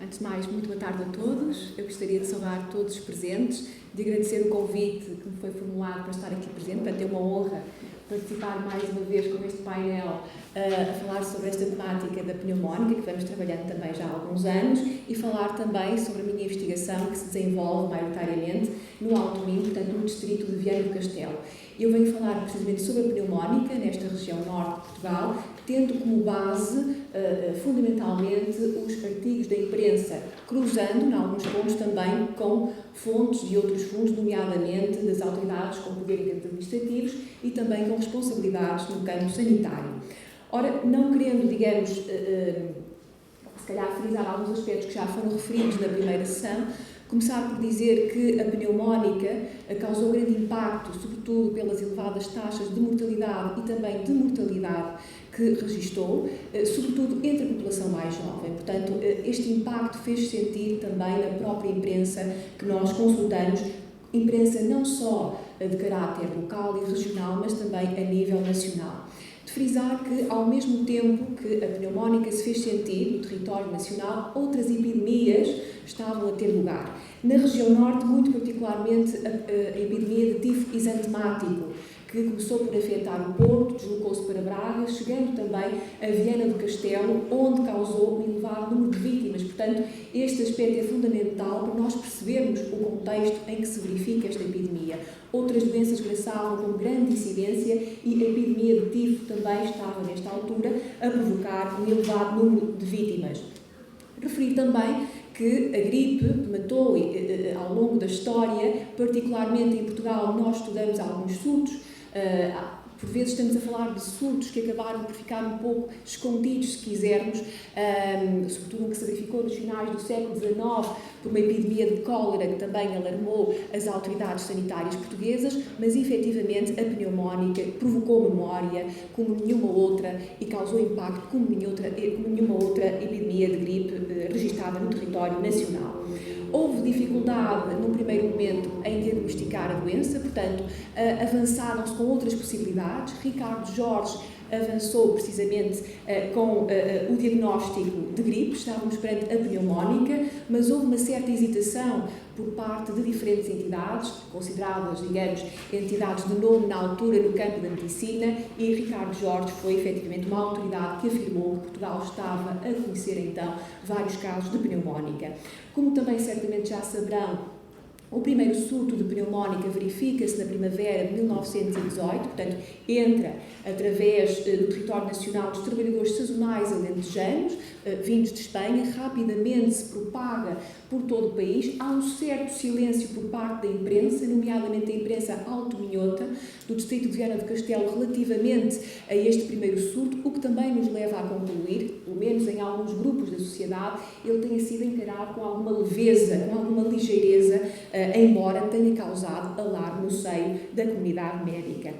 Antes de mais, muito boa tarde a todos. Eu gostaria de saudar todos os presentes, de agradecer o convite que me foi formulado para estar aqui presente. Portanto, é uma honra participar mais uma vez com este painel a falar sobre esta temática da pneumónica, que vamos trabalhando também já há alguns anos, e falar também sobre a minha investigação que se desenvolve maioritariamente no Alto Minho, portanto, no distrito de Viana do Castelo. Eu venho falar precisamente sobre a pneumónica nesta região norte de Portugal, tendo como base, fundamentalmente, os artigos da imprensa, cruzando, em alguns pontos, também com fontes de outros fundos, nomeadamente das autoridades com poder em termos administrativos e também com responsabilidades no campo sanitário. Ora, não querendo, digamos, se calhar frisar alguns aspectos que já foram referidos na primeira sessão, começar por dizer que a pneumónica causou grande impacto, sobretudo pelas elevadas taxas de mortalidade e também de mortalidade que registou, sobretudo entre a população mais jovem. Portanto, este impacto fez sentir também na própria imprensa que nós consultamos, imprensa não só de caráter local e regional, mas também a nível nacional. De frisar que, ao mesmo tempo que a pneumónica se fez sentir no território nacional, outras epidemias estavam a ter lugar. Na região norte, muito particularmente, a epidemia de tifo exantemático, que começou por afetar o Porto, deslocou-se para Braga, chegando também a Viana do Castelo, onde causou um elevado número de vítimas. Portanto, este aspecto é fundamental para nós percebermos o contexto em que se verifica esta epidemia. Outras doenças graçavam com grande incidência e a epidemia de tifo também estava, nesta altura, a provocar um elevado número de vítimas. Referi também que a gripe matou ao longo da história, particularmente em Portugal, nós estudamos alguns surtos. Por vezes estamos a falar de surtos que acabaram por ficar um pouco escondidos, se quisermos, sobretudo o que se verificou nos finais do século XIX, por uma epidemia de cólera que também alarmou as autoridades sanitárias portuguesas, mas efetivamente a pneumónica provocou memória como nenhuma outra e causou impacto como nenhuma outra epidemia de gripe registada no território nacional. Houve dificuldade, num primeiro momento, em diagnosticar a doença, portanto, avançaram-se com outras possibilidades. Ricardo Jorge avançou precisamente com o diagnóstico de gripe, estávamos perante a pneumónica, mas houve uma certa hesitação por parte de diferentes entidades, consideradas, digamos, entidades de nome na altura no campo da medicina, e Ricardo Jorge foi efetivamente uma autoridade que afirmou que Portugal estava a conhecer então vários casos de pneumónica. Como também certamente já saberão, o primeiro surto de pneumónica verifica-se na primavera de 1918, portanto, entra através do território nacional dos trabalhadores sazonais alentejanos, vindos de Espanha, rapidamente se propaga por todo o país. Há um certo silêncio por parte da imprensa, nomeadamente a imprensa alto-minhota, do distrito de Viana do Castelo, relativamente a este primeiro surto, o que também nos leva a concluir, pelo menos em alguns grupos da sociedade, ele tenha sido encarado com alguma leveza, com alguma ligeireza, embora tenha causado alarme no seio da comunidade médica.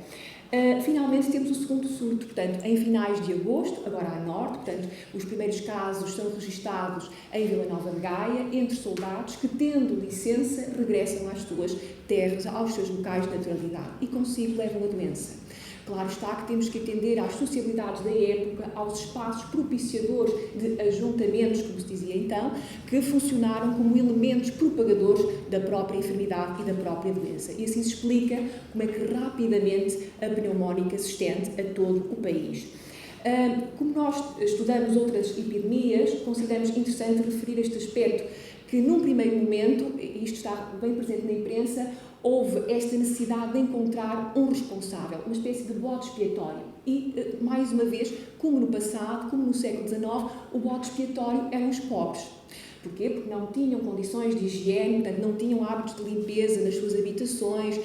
Finalmente temos o segundo surto, portanto, em finais de agosto, agora a norte, portanto, os primeiros casos são registados em Vila Nova de Gaia, entre soldados que, tendo licença, regressam às suas terras, aos seus locais de naturalidade e consigo levam a doença. Claro está que temos que atender às sociabilidades da época, aos espaços propiciadores de ajuntamentos, como se dizia então, que funcionaram como elementos propagadores da própria enfermidade e da própria doença. E assim se explica como é que rapidamente a pneumónica se estende a todo o país. Como nós estudamos outras epidemias, consideramos interessante referir este aspecto, que num primeiro momento, e isto está bem presente na imprensa, houve esta necessidade de encontrar um responsável, uma espécie de bode expiatório. E, mais uma vez, como no passado, como no século XIX, o bode expiatório eram os pobres. Porquê? Porque não tinham condições de higiene, portanto, não tinham hábitos de limpeza nas suas habitações,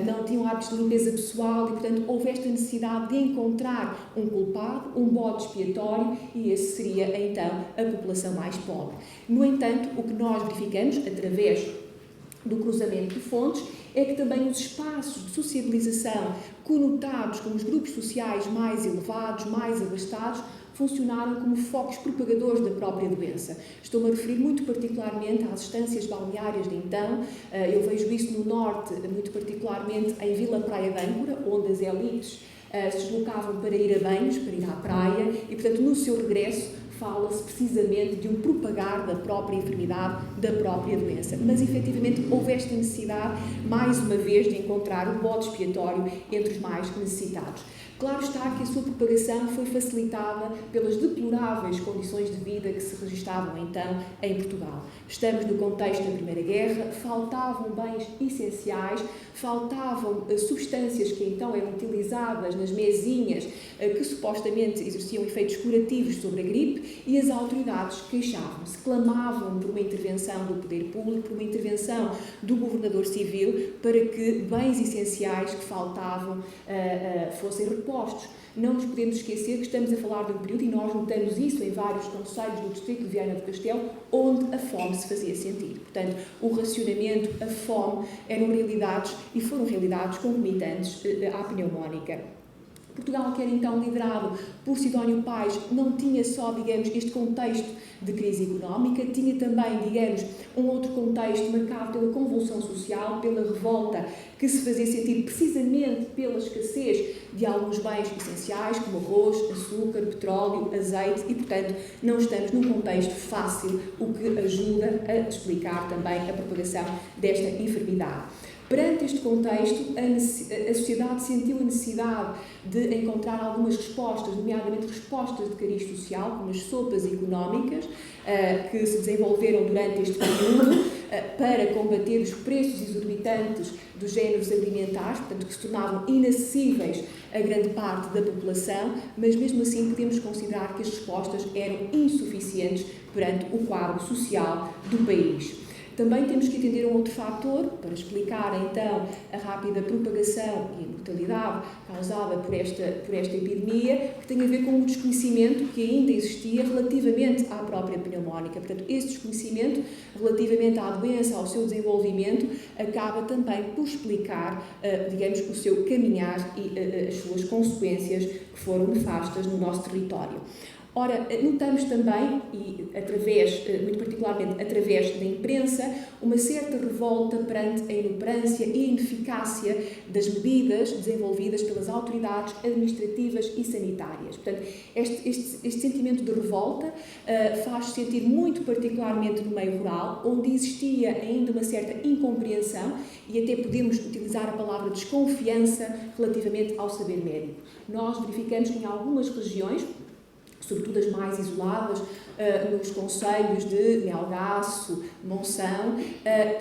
não tinham hábitos de limpeza pessoal e, portanto, houve esta necessidade de encontrar um culpado, um bode expiatório, e esse seria, então, a população mais pobre. No entanto, o que nós verificamos, através do cruzamento de fontes, é que também os espaços de sociabilização conotados como os grupos sociais mais elevados, mais abastados, funcionaram como focos propagadores da própria doença. Estou-me a referir muito particularmente às estâncias balneárias de então. Eu vejo isso no norte, muito particularmente em Vila Praia de Âncora, onde as elites se deslocavam para ir a banhos, para ir à praia, e, portanto, no seu regresso, fala-se precisamente de um propagar da própria enfermidade, da própria doença. Mas, efetivamente, houve esta necessidade, mais uma vez, de encontrar o bode expiatório entre os mais necessitados. Claro está que a sua propagação foi facilitada pelas deploráveis condições de vida que se registavam então em Portugal. Estamos no contexto da Primeira Guerra, faltavam bens essenciais, faltavam substâncias que então eram utilizadas nas mesinhas que supostamente exerciam efeitos curativos sobre a gripe, e as autoridades queixavam-se, clamavam por uma intervenção do poder público, por uma intervenção do governador civil para que bens essenciais que faltavam fossem repostos. Não nos podemos esquecer que estamos a falar de um período, e nós notamos isso em vários concelhos do distrito de Viana do Castelo, onde a fome se fazia sentir. Portanto, o racionamento, a fome, eram realidades e foram realidades concomitantes à pneumónica. Portugal, que era então liderado por Sidónio Pais, não tinha só, digamos, este contexto de crise económica, tinha também, digamos, um outro contexto marcado pela convulsão social, pela revolta que se fazia sentir precisamente pela escassez de alguns bens essenciais, como arroz, açúcar, petróleo, azeite, e, portanto, não estamos num contexto fácil, o que ajuda a explicar também a propagação desta enfermidade. Perante este contexto, a sociedade sentiu a necessidade de encontrar algumas respostas, nomeadamente respostas de cariz social, como as sopas económicas, que se desenvolveram durante este período, para combater os preços exorbitantes dos géneros alimentares, portanto, que se tornavam inacessíveis a grande parte da população, mas mesmo assim podemos considerar que as respostas eram insuficientes perante o quadro social do país. Também temos que entender um outro fator para explicar, então, a rápida propagação e a mortalidade causada por esta epidemia, que tem a ver com o desconhecimento que ainda existia relativamente à própria pneumónica. Portanto, esse desconhecimento relativamente à doença, ao seu desenvolvimento, acaba também por explicar, digamos, o seu caminhar e as suas consequências que foram nefastas no nosso território. Ora, notamos também, e muito particularmente através da imprensa, uma certa revolta perante a inoperância e a ineficácia das medidas desenvolvidas pelas autoridades administrativas e sanitárias. Portanto, este sentimento de revolta faz-se sentir muito particularmente no meio rural, onde existia ainda uma certa incompreensão e até podemos utilizar a palavra desconfiança relativamente ao saber médico. Nós verificamos que em algumas regiões, sobretudo as mais isoladas, nos concelhos de Melgaço, Monção,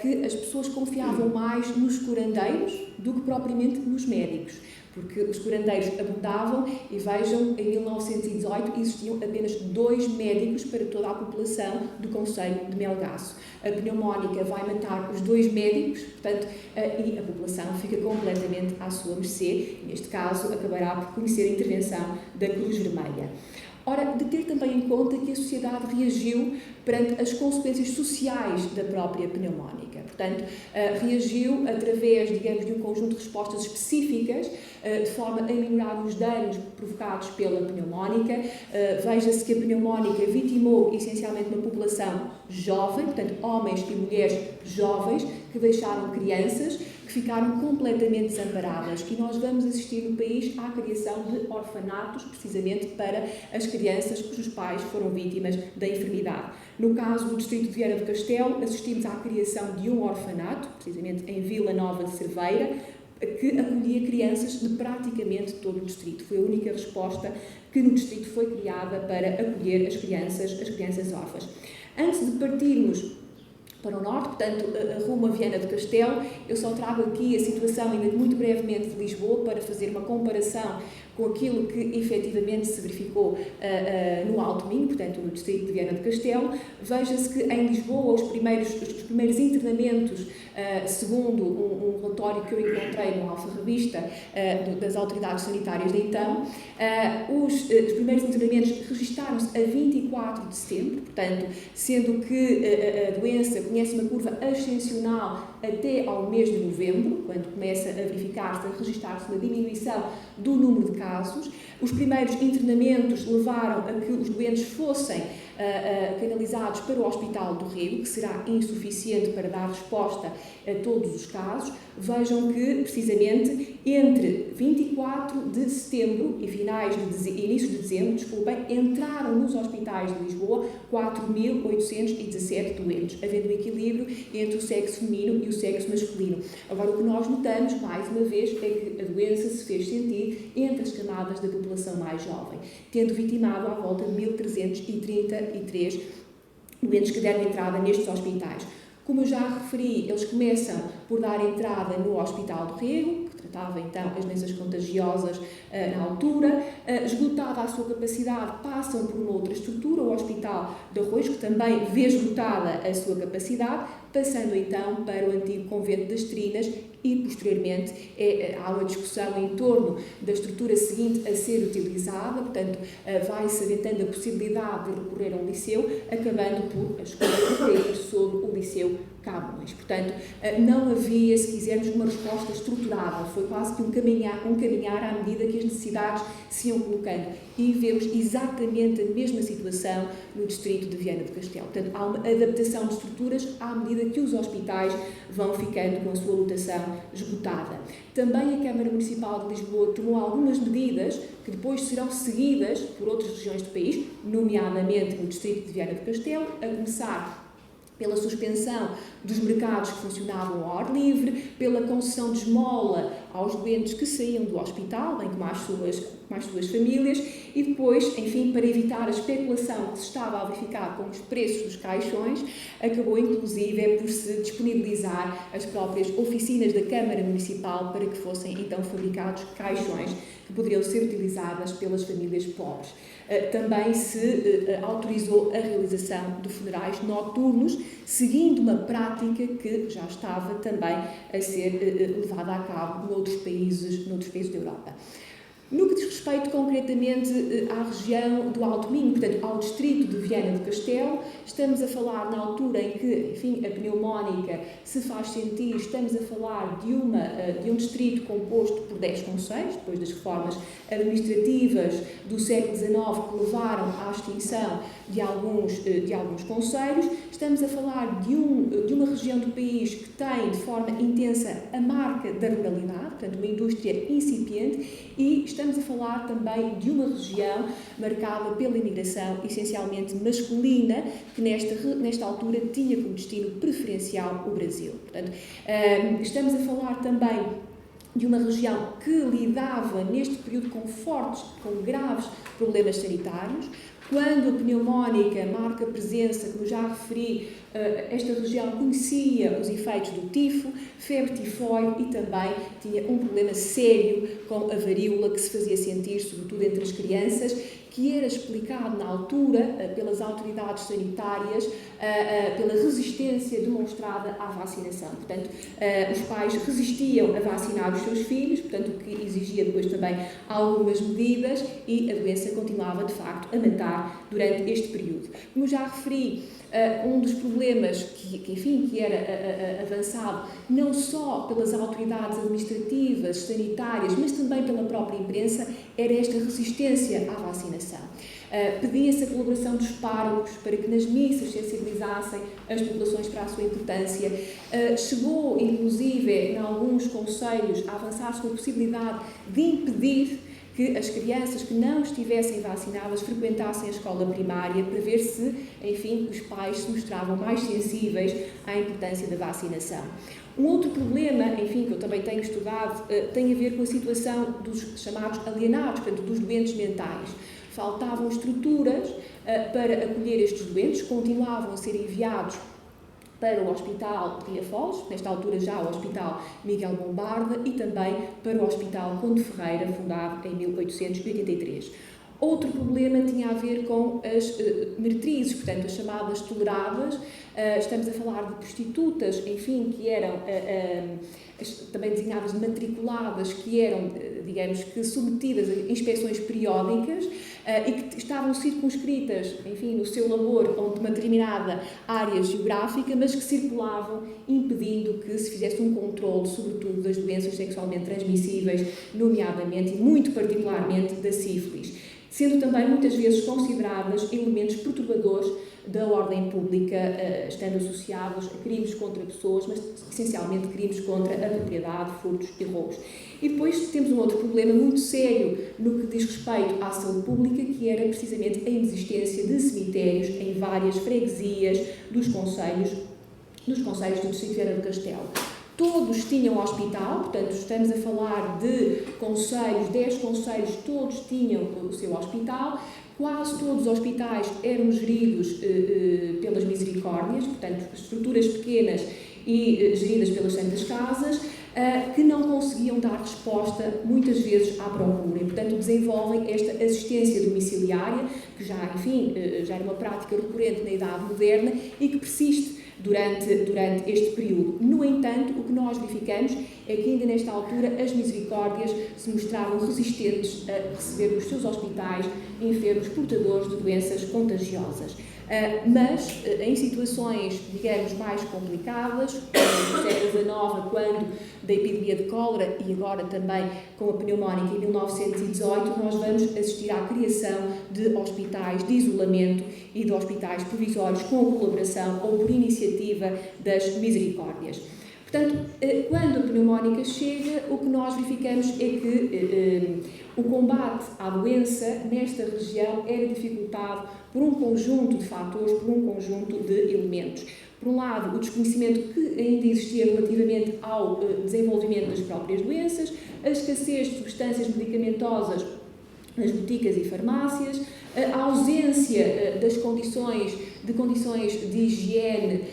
que as pessoas confiavam mais nos curandeiros do que propriamente nos médicos, porque os curandeiros abundavam e vejam, em 1918 existiam apenas 2 médicos para toda a população do concelho de Melgaço. A pneumónica vai matar os 2 médicos, portanto, e a população fica completamente à sua mercê, e neste caso acabará por conhecer a intervenção da Cruz Vermelha. Ora, de ter também em conta que a sociedade reagiu perante as consequências sociais da própria pneumónica. Portanto, reagiu através, digamos, de um conjunto de respostas específicas, de forma a minorar os danos provocados pela pneumónica. Veja-se que a pneumónica vitimou essencialmente uma população jovem, portanto, homens e mulheres jovens, que deixaram crianças, que ficaram completamente desamparadas, e nós vamos assistir no país à criação de orfanatos, precisamente para as crianças cujos pais foram vítimas da enfermidade. No caso do distrito de Viana do Castelo, assistimos à criação de um orfanato, precisamente em Vila Nova de Cerveira, que acolhia crianças de praticamente todo o distrito. Foi a única resposta que no distrito foi criada para acolher as crianças órfãs. Antes de partirmos para o norte, portanto, rumo a Viana do Castelo, eu só trago aqui a situação, ainda muito brevemente, de Lisboa, para fazer uma comparação com aquilo que efetivamente se verificou no Alto Minho, portanto, no distrito de Viana do Castelo. Veja-se que em Lisboa os primeiros internamentos, segundo um relatório que eu encontrei no Alfarrabista das autoridades sanitárias de então, os primeiros internamentos registaram-se a 24 de setembro, portanto, sendo que a doença conhece uma curva ascensional até ao mês de novembro, quando começa a verificar-se, a registrar-se uma diminuição do número de casos. Os primeiros internamentos levaram a que os doentes fossem canalizados para o Hospital do Rio, que será insuficiente para dar resposta a todos os casos. Vejam que, precisamente, entre 24 de setembro e início de dezembro, entraram nos hospitais de Lisboa 4.817 doentes, havendo um equilíbrio entre o sexo feminino e o sexo masculino. Agora, o que nós notamos, mais uma vez, é que a doença se fez sentir entre as camadas da população mais jovem, tendo vitimado à volta de 1.333 doentes que deram entrada nestes hospitais. Como eu já referi, eles começam por dar entrada no Hospital do Rego, que tratava então as doenças contagiosas na altura. Esgotada a sua capacidade, passam por uma outra estrutura, o Hospital de Arroios, que também vê esgotada a sua capacidade, passando então para o antigo Convento das Trinas e, posteriormente, há uma discussão em torno da estrutura seguinte a ser utilizada, portanto, vai-se aventando a possibilidade de recorrer a um liceu, acabando por a escolha recair sobre o Liceu Camões. Portanto, não havia, se quisermos, uma resposta estruturada, foi quase que um caminhar à medida que as necessidades se iam colocando. E vemos exatamente a mesma situação no distrito de Viana do Castelo. Portanto, há uma adaptação de estruturas à medida que os hospitais vão ficando com a sua lotação esgotada. Também a Câmara Municipal de Lisboa tomou algumas medidas que depois serão seguidas por outras regiões do país, nomeadamente no distrito de Viana do Castelo, a começar pela suspensão dos mercados que funcionavam ao ar livre, pela concessão de esmola aos doentes que saíam do hospital, bem como às suas famílias, e depois, enfim, para evitar a especulação que se estava a verificar com os preços dos caixões, acabou inclusive por se disponibilizar as próprias oficinas da Câmara Municipal para que fossem então fabricados caixões que poderiam ser utilizadas pelas famílias pobres. Também se autorizou a realização de funerais noturnos, seguindo uma prática que já estava também a ser levada a cabo noutros países da Europa. No que diz respeito concretamente à região do Alto Minho, portanto, ao distrito de Viana do Castelo, estamos a falar na altura em que, enfim, a pneumónica se faz sentir, estamos a falar de um distrito composto por 10 concelhos, depois das reformas administrativas do século XIX que levaram à extinção de alguns concelhos. Estamos a falar de uma região do país que tem de forma intensa a marca da ruralidade, portanto, uma indústria incipiente, e estamos a falar também de uma região marcada pela imigração essencialmente masculina, que nesta altura tinha como destino preferencial o Brasil. Portanto, estamos a falar também de uma região que lidava neste período com graves problemas sanitários. Quando a pneumónica marca presença, como já referi, esta região conhecia os efeitos do tifo, febre tifoide e também tinha um problema sério com a varíola que se fazia sentir, sobretudo entre as crianças, que era explicado na altura pelas autoridades sanitárias pela resistência demonstrada à vacinação. Portanto, os pais resistiam a vacinar os seus filhos, portanto, o que exigia depois também algumas medidas, e a doença continuava, de facto, a matar durante este período. Como já referi, um dos problemas que era avançado não só pelas autoridades administrativas, sanitárias, mas também pela própria imprensa, era esta resistência à vacinação. Pedia-se a colaboração dos párocos para que nas missas sensibilizassem as populações para a sua importância. Chegou, inclusive, em alguns concelhos, a avançar-se com a possibilidade de impedir que as crianças que não estivessem vacinadas frequentassem a escola primária, para ver se, enfim, os pais se mostravam mais sensíveis à importância da vacinação. Um outro problema, enfim, que eu também tenho estudado, tem a ver com a situação dos chamados alienados, portanto, dos doentes mentais. Faltavam estruturas para acolher estes doentes, continuavam a ser enviados para o Hospital Ria Foz, nesta altura já o Hospital Miguel Bombarda, e também para o Hospital Conde Ferreira, fundado em 1883. Outro problema tinha a ver com as meretrizes, portanto, as chamadas toleradas. Estamos a falar de prostitutas, enfim, que eram também designadas matriculadas, que eram, digamos, que submetidas a inspeções periódicas e que estavam circunscritas, enfim, no seu labor onde uma determinada área geográfica, mas que circulavam impedindo que se fizesse um controle, sobretudo, das doenças sexualmente transmissíveis, nomeadamente e muito particularmente da sífilis. sendo também muitas vezes consideradas elementos perturbadores da ordem pública, estando associados a crimes contra pessoas, mas essencialmente crimes contra a propriedade, furtos e roubos. E depois temos um outro problema muito sério no que diz respeito à saúde pública, que era precisamente a inexistência de cemitérios em várias freguesias dos concelhos do Distrito de Viana do Castelo. Todos tinham hospital, portanto estamos a falar de concelhos, 10 concelhos, todos tinham o seu hospital. Quase todos os hospitais eram geridos pelas misericórdias, portanto estruturas pequenas e geridas pelas Santas Casas, que não conseguiam dar resposta muitas vezes à procura e, portanto, desenvolvem esta assistência domiciliária, que já, enfim, já era uma prática recorrente na Idade Moderna e que persiste durante este período. No entanto, o que nós verificamos é que ainda nesta altura as misericórdias se mostravam resistentes a receber nos seus hospitais enfermos portadores de doenças contagiosas. Mas em situações, digamos, mais complicadas, como no século XIX, quando da epidemia de cólera e agora também com a pneumónica em 1918, nós vamos assistir à criação de hospitais de isolamento e de hospitais provisórios com colaboração ou por iniciativa das misericórdias. Portanto, quando a pneumónica chega, o que nós verificamos é que o combate à doença nesta região era dificultado por um conjunto de fatores, por um conjunto de elementos. Por um lado, o desconhecimento que ainda existia relativamente ao desenvolvimento das próprias doenças, a escassez de substâncias medicamentosas nas boticas e farmácias, a ausência das condições de higiene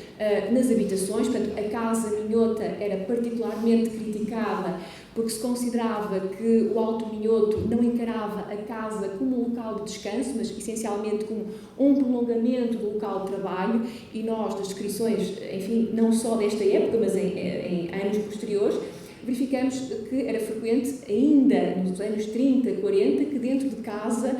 nas habitações, portanto, a casa minhota era particularmente criticada porque se considerava que o alto minhoto não encarava a casa como um local de descanso, mas essencialmente como um prolongamento do local de trabalho, e nós, das descrições, enfim, não só desta época, mas em anos posteriores, verificamos que era frequente, ainda nos anos 30, 40, que dentro de casa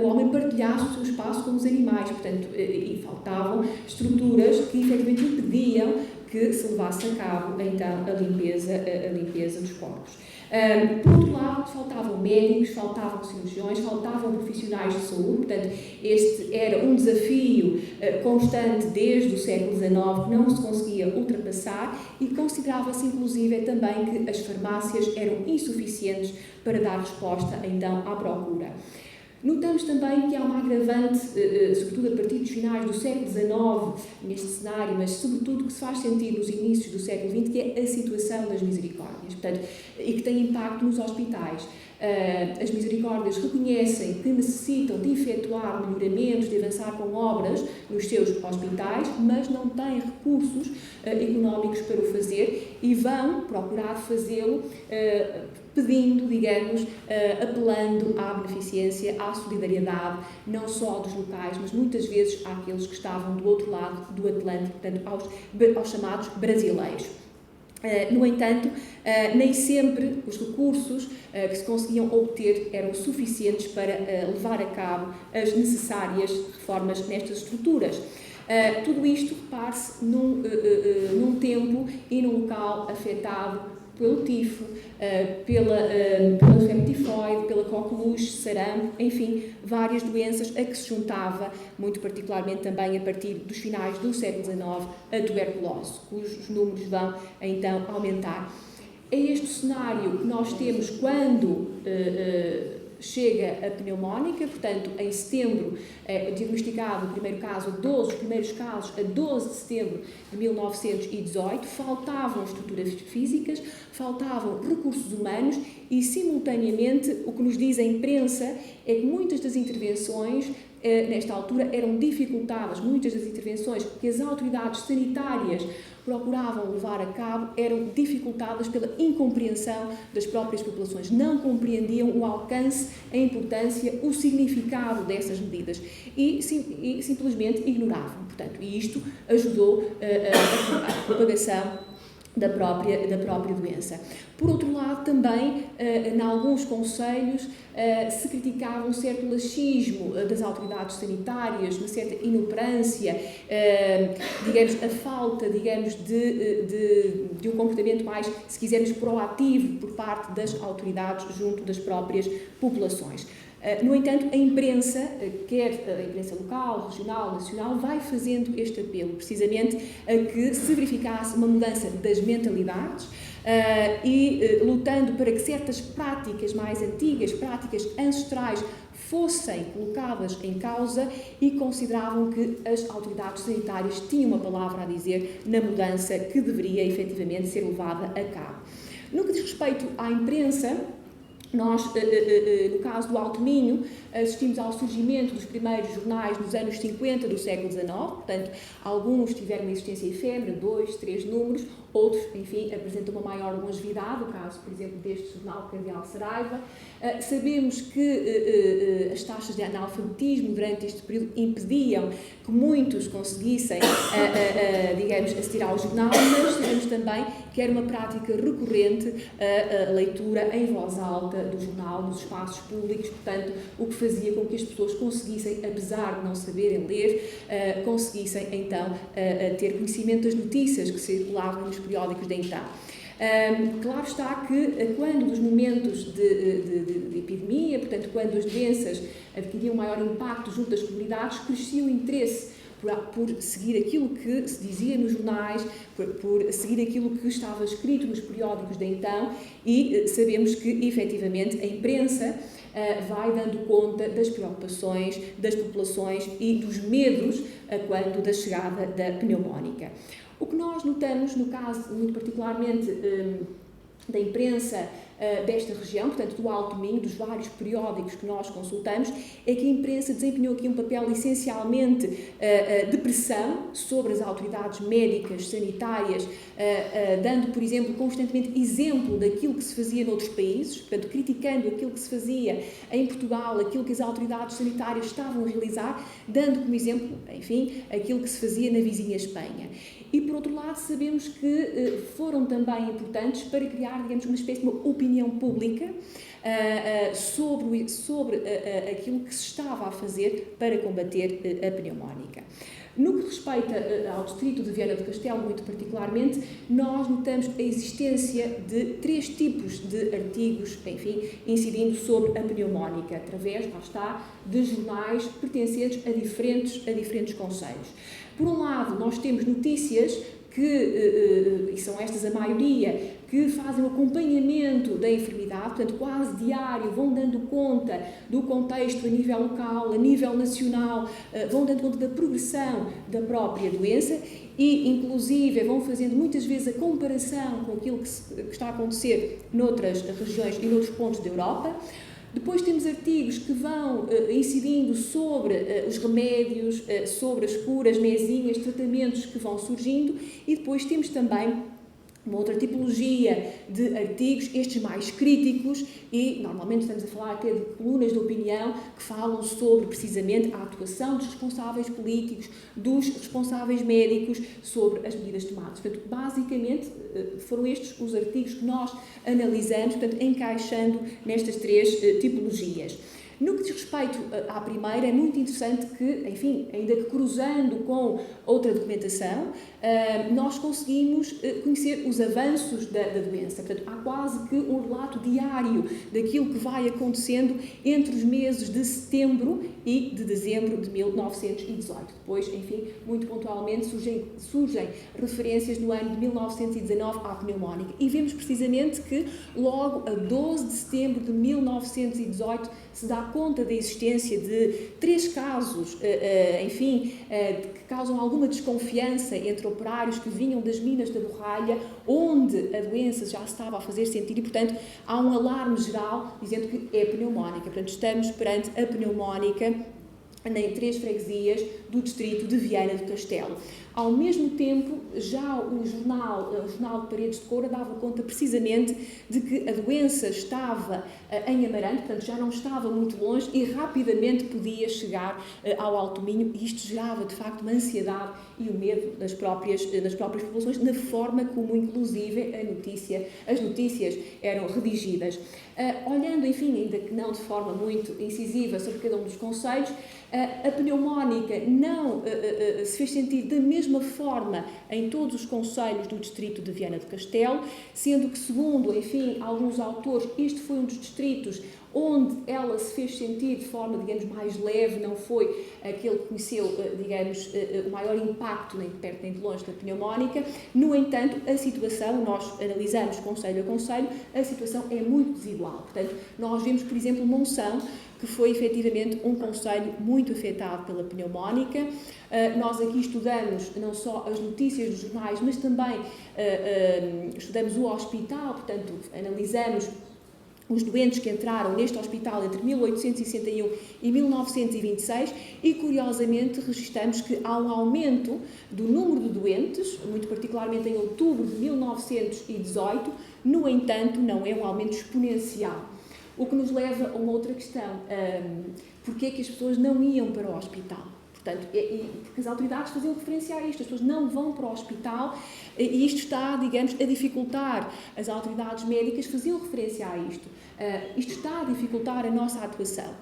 o homem partilhasse o seu espaço com os animais, portanto, e faltavam estruturas que efetivamente impediam que se levasse a cabo, então, a limpeza dos corpos. Por outro lado, faltavam médicos, faltavam cirurgiões, faltavam profissionais de saúde, portanto, este era um desafio constante desde o século XIX que não se conseguia ultrapassar e considerava-se, inclusive, também que as farmácias eram insuficientes para dar resposta, então, à procura. Notamos também que há uma agravante, sobretudo a partir dos finais do século XIX, neste cenário, mas sobretudo que se faz sentir nos inícios do século XX, que é a situação das misericórdias, portanto, e que tem impacto nos hospitais. As misericórdias reconhecem que necessitam de efetuar melhoramentos, de avançar com obras nos seus hospitais, mas não têm recursos económicos para o fazer e vão procurar fazê-lo pedindo, digamos, apelando à beneficência, à solidariedade, não só dos locais, mas muitas vezes àqueles que estavam do outro lado do Atlântico, portanto, aos chamados brasileiros. No entanto, nem sempre os recursos que se conseguiam obter eram suficientes para levar a cabo as necessárias reformas nestas estruturas. Tudo isto repare-se num tempo e num local afetado pelo tifo, pela febre tifoide, pela coqueluche, sarampo, enfim, várias doenças a que se juntava, muito particularmente também a partir dos finais do século XIX, a tuberculose, cujos números vão então aumentar. É este o cenário que nós temos quando chega a pneumónica, portanto, em setembro, diagnosticado o primeiro caso, os primeiros casos a 12 de setembro de 1918, faltavam estruturas físicas, faltavam recursos humanos e, simultaneamente, o que nos diz a imprensa é que muitas das intervenções nesta altura eram dificultadas, muitas das intervenções que as autoridades sanitárias procuravam levar a cabo eram dificultadas pela incompreensão das próprias populações, não compreendiam o alcance, a importância, o significado dessas medidas e simplesmente ignoravam. Portanto, e isto ajudou a propagação da própria doença. Por outro lado, também, em alguns concelhos, se criticava um certo laxismo das autoridades sanitárias, uma certa inoperância, digamos, a falta, digamos, de um comportamento mais, se quisermos, proativo por parte das autoridades junto das próprias populações. No entanto, a imprensa, quer a imprensa local, regional, nacional, vai fazendo este apelo, precisamente a que se verificasse uma mudança das mentalidades e lutando para que certas práticas mais antigas, práticas ancestrais, fossem colocadas em causa e consideravam que as autoridades sanitárias tinham uma palavra a dizer na mudança que deveria efetivamente ser levada a cabo. No que diz respeito à imprensa, nós, no caso do Alto Minho, assistimos ao surgimento dos primeiros jornais nos anos 50 do século XIX, portanto, alguns tiveram uma existência efêmera, 2, 3 números, outros, enfim, apresentam uma maior longevidade, o caso, por exemplo, deste jornal Cardeal Saraiva. Sabemos que as taxas de analfabetismo durante este período impediam que muitos conseguissem, digamos, assistir ao jornal, mas sabemos também que era uma prática recorrente a leitura em voz alta do jornal nos espaços públicos, portanto, o que fazia com que as pessoas conseguissem, apesar de não saberem ler, conseguissem então ter conhecimento das notícias que circulavam nos periódicos de então. Claro está que quando dos momentos de epidemia, portanto, quando as doenças adquiriam maior impacto junto das comunidades, crescia o interesse por seguir aquilo que se dizia nos jornais, por seguir aquilo que estava escrito nos periódicos de então, e sabemos que, efetivamente, a imprensa vai dando conta das preocupações das populações e dos medos quando da chegada da pneumónica. O que nós notamos, no caso, muito particularmente, da imprensa desta região, portanto, do Alto Minho, dos vários periódicos que nós consultamos, é que a imprensa desempenhou aqui um papel essencialmente de pressão sobre as autoridades médicas, sanitárias, dando, por exemplo, constantemente exemplo daquilo que se fazia noutros países, portanto, criticando aquilo que se fazia em Portugal, aquilo que as autoridades sanitárias estavam a realizar, dando como exemplo, enfim, aquilo que se fazia na vizinha Espanha. E, por outro lado, sabemos que foram também importantes para criar, digamos, uma espécie de uma opinião pública sobre aquilo que se estava a fazer para combater a pneumónica. No que respeita ao distrito de Viana do Castelo, muito particularmente, nós notamos a existência de 3 tipos de artigos, enfim, incidindo sobre a pneumónica, através, lá está, de jornais pertencentes a diferentes concelhos. Por um lado, nós temos notícias que, e são estas a maioria, que fazem o acompanhamento da enfermidade, portanto, quase diário, vão dando conta do contexto a nível local, a nível nacional, vão dando conta da progressão da própria doença e, inclusive, vão fazendo muitas vezes a comparação com aquilo que está a acontecer noutras regiões e noutros pontos da Europa. Depois temos artigos que vão incidindo sobre os remédios, sobre as curas, mesinhas, tratamentos que vão surgindo, e depois temos também uma outra tipologia de artigos, estes mais críticos, e normalmente estamos a falar até de colunas de opinião que falam sobre precisamente a atuação dos responsáveis políticos, dos responsáveis médicos sobre as medidas tomadas. Portanto, basicamente foram estes os artigos que nós analisamos, portanto, encaixando nestas 3 tipologias. No que diz respeito à primeira, é muito interessante que, enfim, ainda que cruzando com outra documentação, nós conseguimos conhecer os avanços da doença. Portanto, há quase que um relato diário daquilo que vai acontecendo entre os meses de setembro e de dezembro de 1918. Depois, enfim, muito pontualmente surgem referências no ano de 1919 à pneumónica. E vemos precisamente que logo a 12 de setembro de 1918 se dá conta da existência de 3 casos, enfim, que causam alguma desconfiança entre operários que vinham das minas da Borralha, onde a doença já se estava a fazer sentir e, portanto, há um alarme geral dizendo que é pneumónica. Portanto, estamos perante a pneumónica em 3 freguesias do distrito de Viana do Castelo. Ao mesmo tempo, já o jornal de Paredes de Coura dava conta precisamente de que a doença estava em Amarante, portanto já não estava muito longe e rapidamente podia chegar ao Alto Minho, e isto gerava de facto uma ansiedade e o medo das próprias populações na forma como inclusive as notícias eram redigidas. Olhando, enfim, ainda que não de forma muito incisiva sobre cada um dos concelhos, a pneumónica não se fez sentir da mesma forma em todos os concelhos do distrito de Viana do Castelo, sendo que, segundo, enfim, alguns autores, este foi um dos distritos onde ela se fez sentir de forma, digamos, mais leve, não foi aquele que conheceu, digamos, o maior impacto, nem de perto nem de longe, da pneumónica. No entanto, a situação, nós analisamos concelho a concelho, a situação é muito desigual. Portanto, nós vemos, por exemplo, Monção, que foi efetivamente um concelho muito afetado pela pneumónica. Nós aqui estudamos não só as notícias dos jornais, mas também estudamos o hospital, portanto, analisamos os doentes que entraram neste hospital entre 1861 e 1926 e, curiosamente, registramos que há um aumento do número de doentes, muito particularmente em outubro de 1918, no entanto, não é um aumento exponencial. O que nos leva a uma outra questão, porque é que as pessoas não iam para o hospital? Portanto, porque as autoridades faziam referência a isto, as pessoas não vão para o hospital e isto está, digamos, a dificultar, as autoridades médicas faziam referência a isto. Isto está a dificultar a nossa atuação.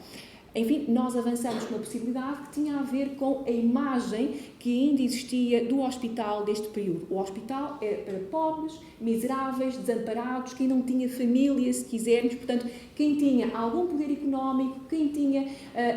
Enfim, nós avançamos com uma possibilidade que tinha a ver com a imagem que ainda existia do hospital deste período. O hospital é para pobres, miseráveis, desamparados, quem não tinha família, se quisermos, portanto, quem tinha algum poder económico, quem tinha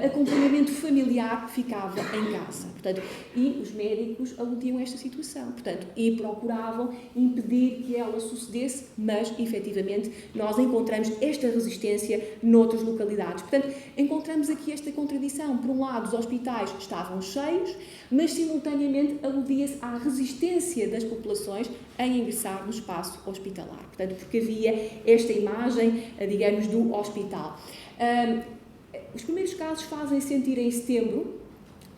acompanhamento familiar, ficava em casa. Portanto, e os médicos aludiam a esta situação, portanto, e procuravam impedir que ela sucedesse, mas, efetivamente, nós encontramos esta resistência noutras localidades. Portanto, encontramos aqui esta contradição. Por um lado, os hospitais estavam cheios, mas simultaneamente aludia-se à resistência das populações em ingressar no espaço hospitalar. Portanto, porque havia esta imagem, digamos, do hospital. Os primeiros casos fazem sentir em setembro,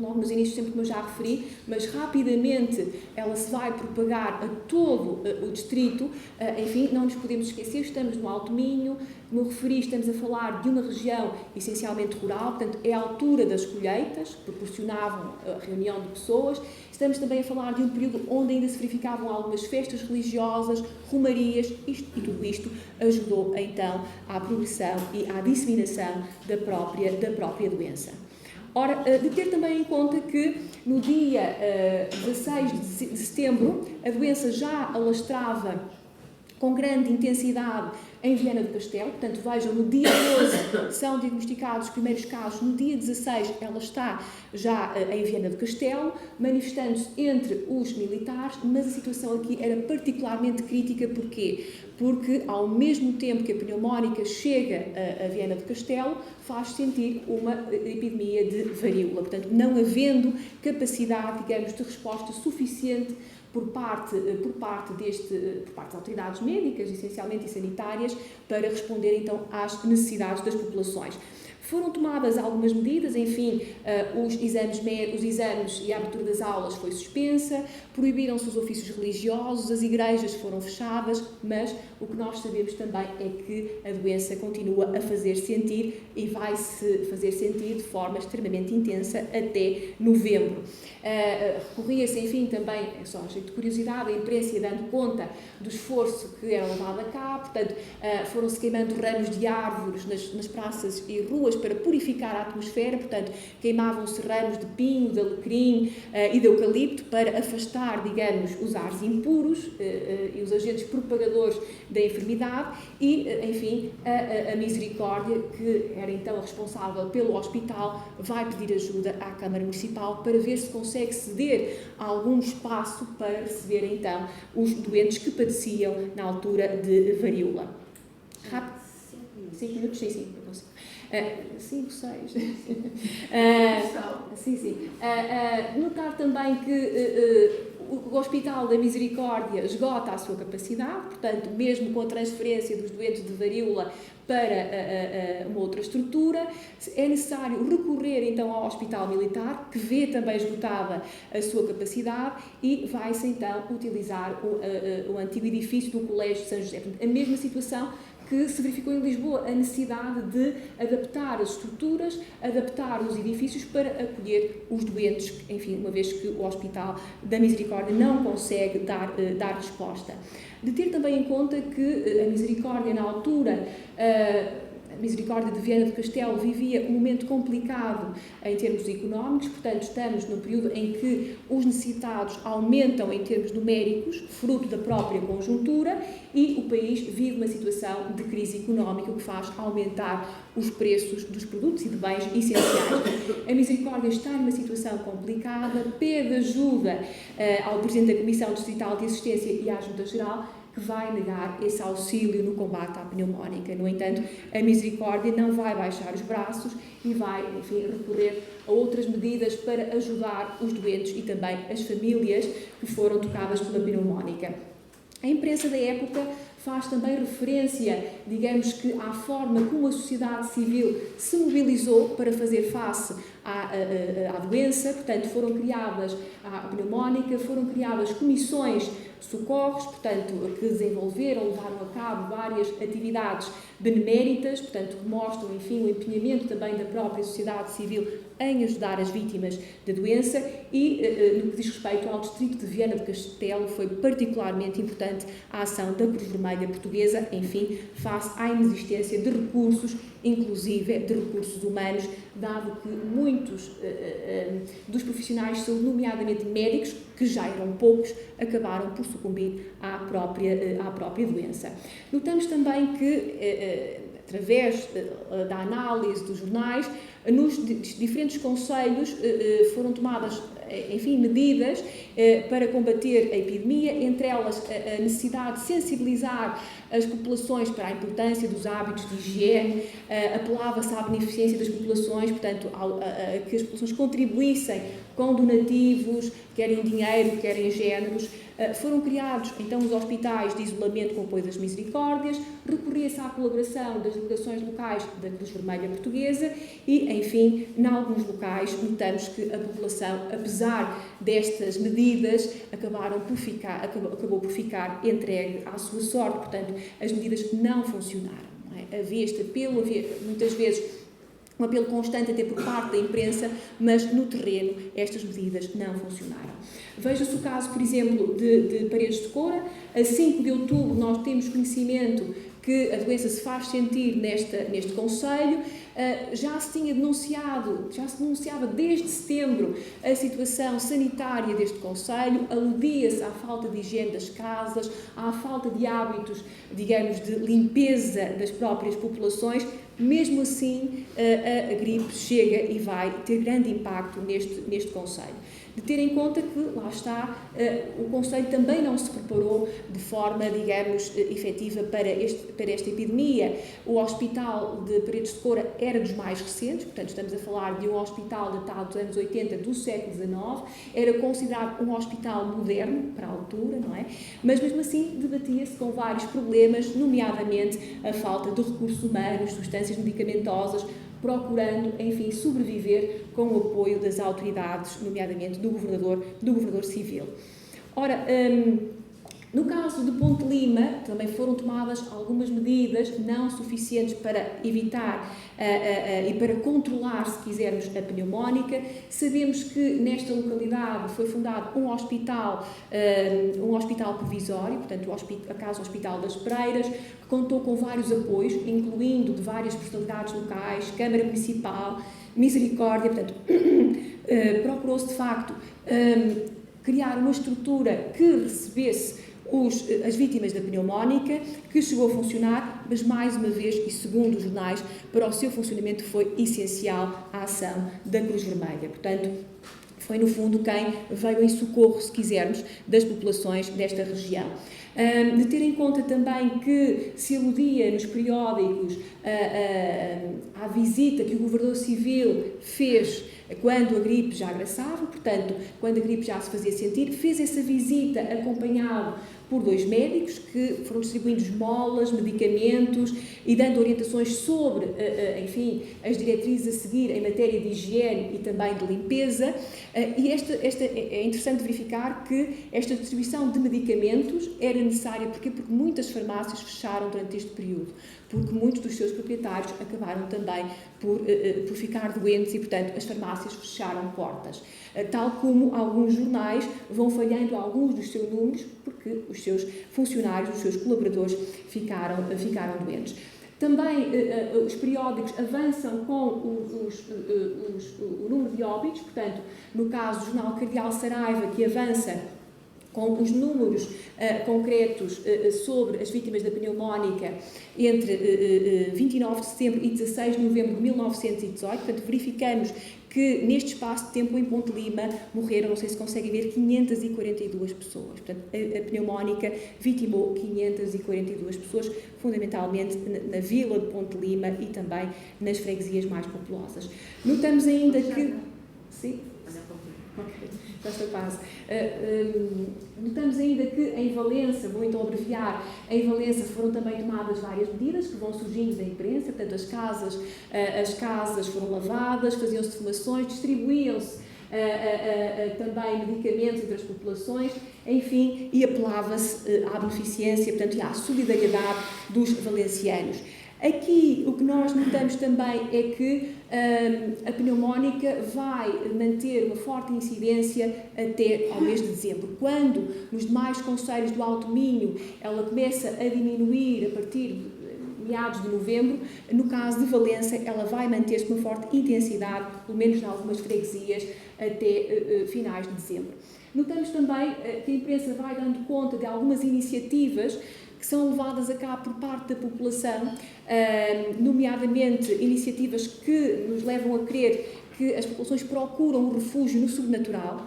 logo nos inícios, sempre como eu já referi, mas rapidamente ela se vai propagar a todo o distrito. Enfim, não nos podemos esquecer, estamos no Alto Minho, como eu referi, estamos a falar de uma região essencialmente rural, portanto é a altura das colheitas, que proporcionavam a reunião de pessoas. Estamos também a falar de um período onde ainda se verificavam algumas festas religiosas, romarias, e tudo isto ajudou então à progressão e à disseminação da própria doença. Ora, de ter também em conta que no dia 16 de setembro a doença já alastrava com grande intensidade em Viana do Castelo, portanto vejam, no dia 12 são diagnosticados os primeiros casos, no dia 16 ela está já em Viana do Castelo, manifestando-se entre os militares, mas a situação aqui era particularmente crítica. Porquê? Porque ao mesmo tempo que a pneumónica chega a Viana do Castelo, faz sentir uma epidemia de varíola, portanto não havendo capacidade, digamos, de resposta suficiente por parte das autoridades médicas, essencialmente e sanitárias, para responder então às necessidades das populações. Foram tomadas algumas medidas, enfim, os exames e a abertura das aulas foi suspensa, proibiram-se os ofícios religiosos, as igrejas foram fechadas, mas o que nós sabemos também é que a doença continua a fazer sentir e vai-se fazer sentir de forma extremamente intensa até novembro. Recorria-se, enfim, também, só a jeito de curiosidade, a imprensa ia dando conta do esforço que era levado a cabo, portanto, foram-se queimando ramos de árvores nas praças e ruas para purificar a atmosfera, portanto, queimavam-se ramos de pinho, de alecrim e de eucalipto para afastar, digamos, os ares impuros e os agentes propagadores da enfermidade e, enfim, a Misericórdia, que era então a responsável pelo hospital, vai pedir ajuda à Câmara Municipal para ver se consegue ceder algum espaço para receber, então, os doentes que padeciam na altura de varíola. Rápido? 5 minutos? Sim, eu consigo. 5, 6. Sim. Notar também que o Hospital da Misericórdia esgota a sua capacidade, portanto, mesmo com a transferência dos doentes de varíola para uma outra estrutura, é necessário recorrer então ao Hospital Militar, que vê também esgotada a sua capacidade, e vai-se então utilizar o antigo edifício do Colégio de São José. Portanto, a mesma situação que se verificou em Lisboa, a necessidade de adaptar as estruturas, adaptar os edifícios para acolher os doentes, enfim, uma vez que o Hospital da Misericórdia não consegue dar resposta. De ter também em conta que a Misericórdia, na altura, Misericórdia de Viana do Castelo vivia um momento complicado em termos económicos, portanto estamos num período em que os necessitados aumentam em termos numéricos, fruto da própria conjuntura, e o país vive uma situação de crise económica, o que faz aumentar os preços dos produtos e de bens essenciais. A Misericórdia está numa situação complicada, pede ajuda ao Presidente da Comissão Distrital de Assistência e à Junta-Geral, que vai negar esse auxílio no combate à pneumónica. No entanto, a Misericórdia não vai baixar os braços e vai, enfim, recorrer a outras medidas para ajudar os doentes e também as famílias que foram tocadas pela pneumónica. A imprensa da época faz também referência, digamos que, à forma como a sociedade civil se mobilizou para fazer face à doença. Portanto, foram criadas a pneumónica, foram criadas comissões de socorros, portanto, que desenvolveram, levaram a cabo várias atividades beneméritas, portanto, que mostram, enfim, o empenhamento também da própria sociedade civil em ajudar as vítimas da doença. E, no que diz respeito ao distrito de Viana do Castelo, foi particularmente importante a ação da Cruz Vermelha Portuguesa, enfim, face à inexistência de recursos, inclusive de recursos humanos, dado que muitos dos profissionais de saúde, nomeadamente médicos, que já eram poucos, acabaram por sucumbir à própria doença. Notamos também que, através da análise dos jornais, nos diferentes concelhos foram tomadas, enfim, medidas para combater a epidemia, entre elas a necessidade de sensibilizar as populações para a importância dos hábitos de higiene, apelava-se à beneficência das populações, portanto, a que as populações contribuíssem com donativos, quer em dinheiro, quer em géneros. Foram criados, então, os hospitais de isolamento com apoio das Misericórdias, recorria-se à colaboração das delegações locais da Cruz Vermelha Portuguesa e, enfim, em alguns locais, notamos que a população, apesar destas medidas, acabou por ficar entregue à sua sorte. Portanto, as medidas não funcionaram. Não é? Havia este apelo, havia muitas vezes um apelo constante até por parte da imprensa, mas no terreno estas medidas não funcionaram. Veja-se o caso, por exemplo, de Paredes de Coura. A 5 de outubro nós temos conhecimento que a doença se faz sentir neste concelho. Já se denunciava desde setembro a situação sanitária deste concelho, aludia-se à falta de higiene das casas, à falta de hábitos, digamos, de limpeza das próprias populações. Mesmo assim, a gripe chega e vai ter grande impacto neste concelho. De ter em conta que, lá está, o concelho também não se preparou de forma, digamos, efetiva para esta epidemia. O hospital de Paredes de Coura era dos mais recentes, portanto estamos a falar de um hospital datado dos anos 80 do século XIX, era considerado um hospital moderno para a altura, não é? Mas mesmo assim debatia-se com vários problemas, nomeadamente a falta de recursos humanos, substâncias medicamentosas, procurando, enfim, sobreviver com o apoio das autoridades, nomeadamente do governador civil. Ora, no caso de Ponte Lima, também foram tomadas algumas medidas não suficientes para evitar e para controlar, se quisermos, a pneumónica. Sabemos que nesta localidade foi fundado um hospital provisório, portanto, a Casa Hospital das Pereiras, que contou com vários apoios, incluindo de várias personalidades locais, Câmara Municipal, Misericórdia. Portanto, procurou-se, de facto, criar uma estrutura que recebesse as vítimas da pneumónica, que chegou a funcionar, mas mais uma vez, e segundo os jornais, para o seu funcionamento foi essencial a ação da Cruz Vermelha. Portanto, foi no fundo quem veio em socorro, se quisermos, das populações desta região. De ter em conta também que se aludia nos periódicos à visita que o governador civil fez quando a gripe já agraçava, portanto, quando a gripe já se fazia sentir, fez essa visita acompanhado por 2 médicos que foram distribuindo esmolas, medicamentos e dando orientações sobre, enfim, as diretrizes a seguir em matéria de higiene e também de limpeza. E é interessante verificar que esta distribuição de medicamentos era necessária. Porquê? Porque muitas farmácias fecharam durante este período, porque muitos dos seus proprietários acabaram também por ficar doentes e, portanto, as farmácias fecharam portas. Tal como alguns jornais vão falhando alguns dos seus números, porque os seus funcionários, os seus colaboradores ficaram doentes. Também os periódicos avançam com o número de óbitos, portanto, no caso do Jornal Cardeal Saraiva, que avança com os números concretos sobre as vítimas da pneumónica entre 29 de setembro e 16 de novembro de 1918, portanto, verificamos que neste espaço de tempo em Ponte Lima morreram, não sei se conseguem ver, 542 pessoas. Portanto, a pneumónica vitimou 542 pessoas, fundamentalmente na vila de Ponte Lima e também nas freguesias mais populosas. Notamos ainda que... Sim? Ok, já estou quase. Notamos ainda que em Valença, vou então abreviar, em Valença foram também tomadas várias medidas que vão surgindo da imprensa, portanto as casas foram lavadas, faziam-se defumações, distribuíam-se também medicamentos entre as populações, enfim, e apelava-se à beneficência, portanto, e à solidariedade dos valencianos. Aqui o que nós notamos também é que a pneumónica vai manter uma forte incidência até ao mês de dezembro, quando nos demais concelhos do Alto Minho ela começa a diminuir a partir de meados de novembro. No caso de Valença ela vai manter-se com uma forte intensidade, pelo menos em algumas freguesias, até finais de dezembro. Notamos também que a imprensa vai dando conta de algumas iniciativas que são levadas a cabo por parte da população, nomeadamente iniciativas que nos levam a crer que as populações procuram um refúgio no sobrenatural,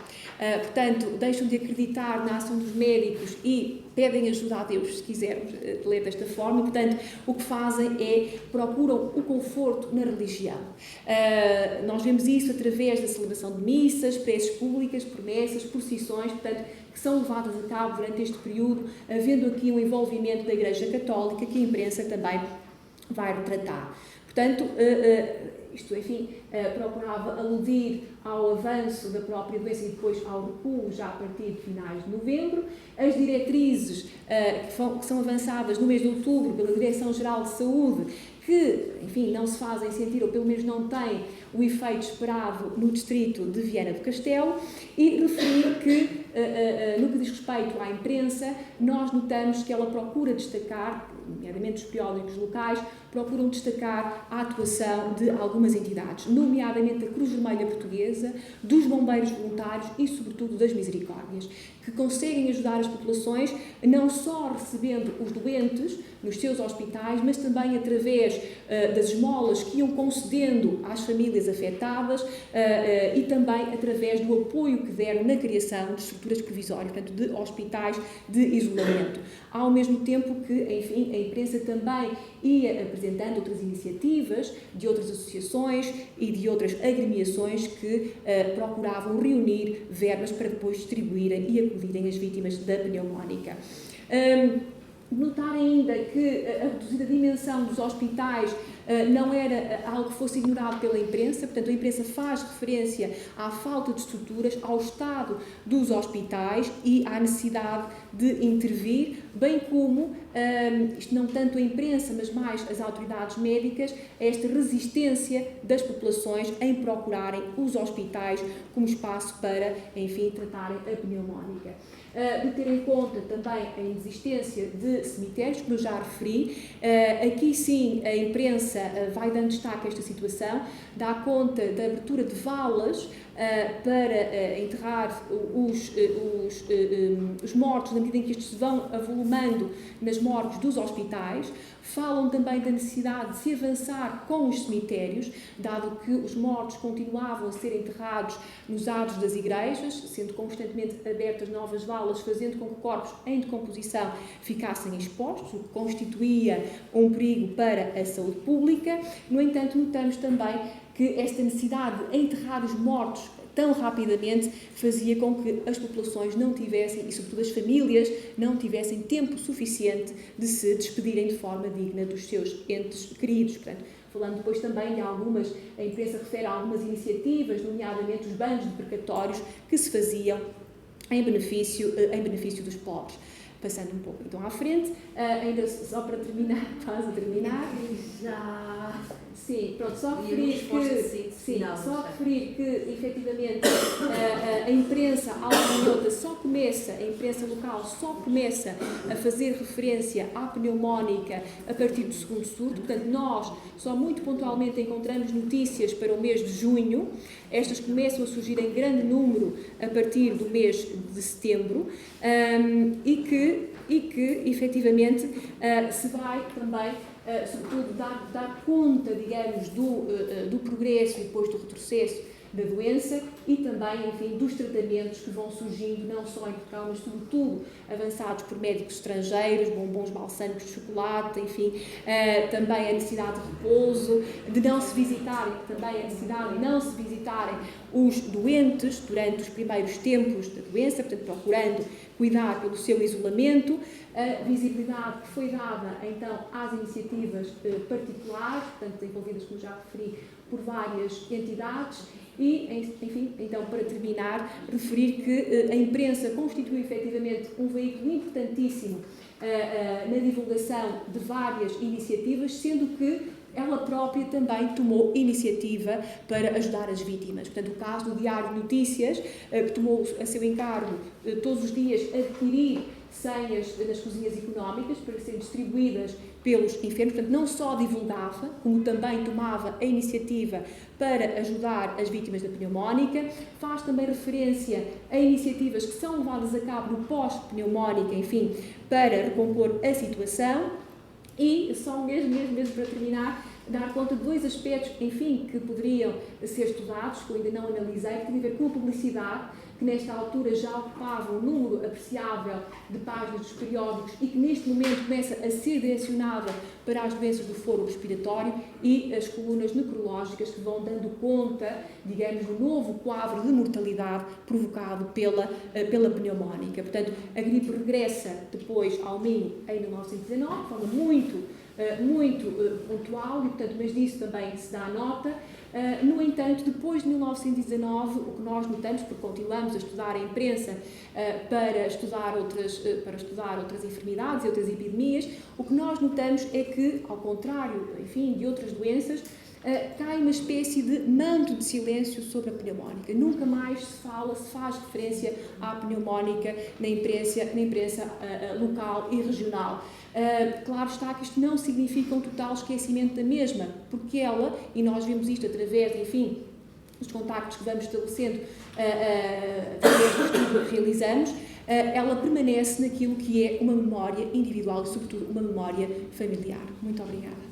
portanto, deixam de acreditar na ação dos médicos e pedem ajuda a Deus, se quisermos ler desta forma, portanto, o que fazem é procuram o conforto na religião. Nós vemos isso através da celebração de missas, preces públicas, promessas, procissões, portanto, que são levadas a cabo durante este período, havendo aqui um envolvimento da Igreja Católica, que a imprensa também vai retratar. Portanto, isto, enfim, procurava aludir ao avanço da própria doença e depois ao recuo já a partir de finais de novembro. As diretrizes que são avançadas no mês de outubro pela Direção-Geral de Saúde, que, enfim, não se fazem sentir, ou pelo menos não têm o efeito esperado no distrito de Viana do Castelo, e referir que, no que diz respeito à imprensa, nós notamos que ela procura destacar, nomeadamente os periódicos locais, procuram destacar a atuação de algumas entidades, nomeadamente a Cruz Vermelha Portuguesa, dos Bombeiros Voluntários e, sobretudo, das Misericórdias, que conseguem ajudar as populações, não só recebendo os doentes nos seus hospitais, mas também através das esmolas que iam concedendo às famílias afetadas e também através do apoio que deram na criação de estruturas provisórias, portanto, de hospitais de isolamento. Ao mesmo tempo que, enfim, a imprensa também ia apresentando outras iniciativas de outras associações e de outras agremiações que procuravam reunir verbas para depois distribuírem e acolherem as vítimas da pneumónica. Notar ainda que a reduzida dimensão dos hospitais não era algo que fosse ignorado pela imprensa, portanto a imprensa faz referência à falta de estruturas, ao estado dos hospitais e à necessidade de intervir, bem como, isto não tanto a imprensa, mas mais as autoridades médicas, esta resistência das populações em procurarem os hospitais como espaço para, enfim, tratarem a pneumónica. De ter em conta também a inexistência de cemitérios, como eu já referi. Aqui sim a imprensa vai dando destaque a esta situação, dá conta da abertura de valas para enterrar os mortos, na medida em que estes se vão avolumando nas morgues dos hospitais. Falam também da necessidade de se avançar com os cemitérios, dado que os mortos continuavam a ser enterrados nos adros das igrejas, sendo constantemente abertas novas valas, fazendo com que corpos em decomposição ficassem expostos, o que constituía um perigo para a saúde pública. No entanto, notamos também que esta necessidade de enterrar os mortos tão rapidamente fazia com que as populações não tivessem, e sobretudo as famílias, não tivessem tempo suficiente de se despedirem de forma digna dos seus entes queridos. Portanto, falando depois também de algumas, a imprensa refere a algumas iniciativas, nomeadamente os banhos de precatórios que se faziam em benefício dos pobres. passando um pouco então à frente, ainda só para terminar, quase a terminar. Já. Sim, pronto, só referir que efetivamente a imprensa almanhota a imprensa local só começa a fazer referência à pneumónica a partir do segundo surto, portanto nós só muito pontualmente encontramos notícias para o mês de junho, estas começam a surgir em grande número a partir do mês de setembro e que efetivamente se vai também sobretudo dar conta, digamos, do progresso e depois do retrocesso da doença e também, enfim, dos tratamentos que vão surgindo, não só em Portugal, mas sobretudo avançados por médicos estrangeiros, bombons balsâmicos de chocolate, enfim, também a necessidade de repouso, de não se visitarem, também a necessidade de não se visitarem os doentes durante os primeiros tempos da doença, portanto, procurando cuidar pelo seu isolamento, a visibilidade que foi dada, então, às iniciativas particulares, portanto, envolvidas, como já referi, por várias entidades e, enfim, então, para terminar, referir que a imprensa constitui efetivamente um veículo importantíssimo na divulgação de várias iniciativas, sendo que ela própria também tomou iniciativa para ajudar as vítimas. Portanto, o caso do Diário de Notícias, que tomou a seu encargo todos os dias adquirir senhas nas cozinhas económicas para serem distribuídas pelos enfermos, portanto, não só divulgava, como também tomava a iniciativa para ajudar as vítimas da pneumónica, faz também referência a iniciativas que são levadas a cabo no pós-pneumónica, enfim, para recompor a situação. E só mesmo para terminar, dar conta de dois aspectos, enfim, que poderiam ser estudados, que eu ainda não analisei, que tem a ver com a publicidade, que nesta altura já ocupava um número apreciável de páginas dos periódicos e que neste momento começa a ser direcionada para as doenças do foro respiratório e as colunas necrológicas que vão dando conta, digamos, do novo quadro de mortalidade provocado pela pneumónica. Portanto, a gripe regressa depois ao Minho em 1919, de forma muito pontual, e, portanto, mas disso também se dá nota. No entanto, depois de 1919, o que nós notamos, porque continuamos a estudar a imprensa para estudar outras enfermidades e outras epidemias, o que nós notamos é que, ao contrário, enfim, de outras doenças, cai uma espécie de manto de silêncio sobre a pneumónica. Nunca mais se faz referência à pneumónica na imprensa local e regional. Claro está que isto não significa um total esquecimento da mesma, porque ela, e nós vemos isto através, enfim, dos contactos que vamos estabelecendo através do estudo que realizamos, ela permanece naquilo que é uma memória individual e, sobretudo, uma memória familiar. Muito obrigada.